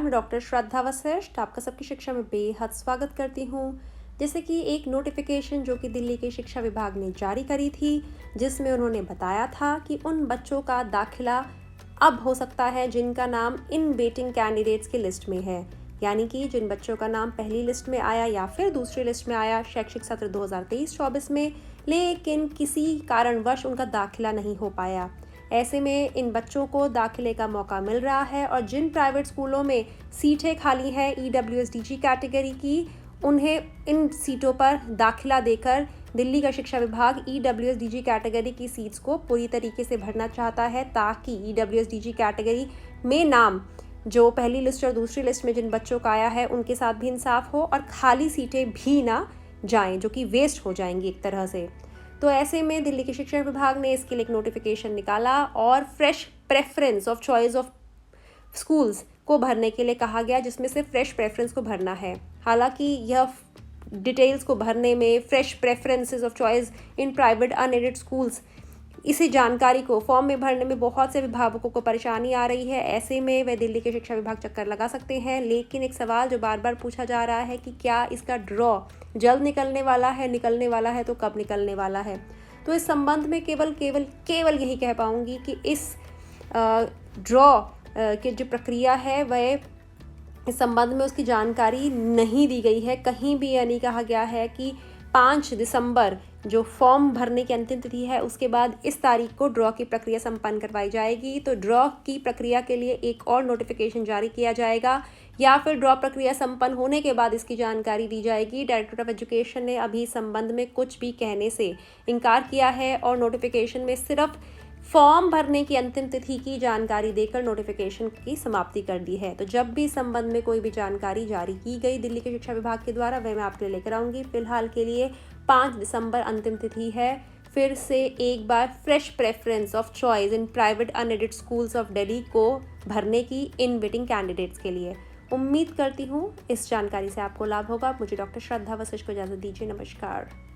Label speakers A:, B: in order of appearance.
A: मैं डॉक्टर श्रद्धा वशिष्ठ आपका सबकी शिक्षा में बेहद स्वागत करती हूँ। जैसे कि एक नोटिफिकेशन जो कि दिल्ली के शिक्षा विभाग ने जारी करी थी, जिसमें उन्होंने बताया था कि उन बच्चों का दाखिला अब हो सकता है जिनका नाम इन वेटिंग कैंडिडेट्स की लिस्ट में है, यानी कि जिन बच्चों का नाम पहली लिस्ट में आया या फिर दूसरी लिस्ट में आया शैक्षिक सत्र 2023-24 में, लेकिन किसी कारणवश उनका दाखिला नहीं हो पाया। ऐसे में इन बच्चों को दाखिले का मौका मिल रहा है और जिन प्राइवेट स्कूलों में सीटें खाली हैं EWSDG कैटेगरी की, उन्हें इन सीटों पर दाखिला देकर दिल्ली का शिक्षा विभाग EWSDG कैटेगरी की सीट्स को पूरी तरीके से भरना चाहता है, ताकि EWSDG कैटेगरी में नाम जो पहली लिस्ट और दूसरी लिस्ट में जिन बच्चों का आया है उनके साथ भी इंसाफ हो और खाली सीटें भी ना जाएं, जो कि वेस्ट हो जाएंगी एक तरह से। तो ऐसे में दिल्ली के शिक्षा विभाग ने इसके लिए एक नोटिफिकेशन निकाला और fresh preference of choice of schools को भरने के लिए कहा गया, जिसमें से फ्रेश प्रेफरेंस को भरना है। हालांकि यह डिटेल्स को भरने में fresh preferences of choice in private unaided schools, इसी जानकारी को फॉर्म में भरने में बहुत से अभिभावकों को परेशानी आ रही है। ऐसे में वे दिल्ली के शिक्षा विभाग चक्कर लगा सकते हैं। लेकिन एक सवाल जो बार बार पूछा जा रहा है कि क्या इसका ड्रॉ जल्द निकलने वाला है तो कब निकलने वाला है। तो इस संबंध में केवल यही कह पाऊंगी कि इस ड्रॉ की जो प्रक्रिया है वह इस संबंध में उसकी जानकारी नहीं दी गई है। कहीं भी यह नहीं कहा गया है कि 5 दिसंबर जो फॉर्म भरने की अंतिम तिथि है उसके बाद इस तारीख को ड्रॉ की प्रक्रिया संपन्न करवाई जाएगी। तो ड्रॉ की प्रक्रिया के लिए एक और नोटिफिकेशन जारी किया जाएगा या फिर ड्रॉ प्रक्रिया संपन्न होने के बाद इसकी जानकारी दी जाएगी। डायरेक्टरेट ऑफ एजुकेशन ने अभी इस संबंध में कुछ भी कहने से इनकार किया है और नोटिफिकेशन में सिर्फ फॉर्म भरने की अंतिम तिथि की जानकारी देकर नोटिफिकेशन की समाप्ति कर दी है। तो जब भी इस संबंध में कोई भी जानकारी जारी की गई दिल्ली के शिक्षा विभाग के द्वारा, वह मैं आपके लिए लेकर आऊँगी। फिलहाल के लिए 5 दिसंबर अंतिम तिथि है। फिर से एक बार fresh preference of choice in private unaided schools of Delhi को भरने की इन वेटिंग कैंडिडेट्स के लिए। उम्मीद करती हूँ इस जानकारी से आपको लाभ होगा। मुझे डॉक्टर श्रद्धा वशिष्ठ को इजाज़त दीजिए। नमस्कार।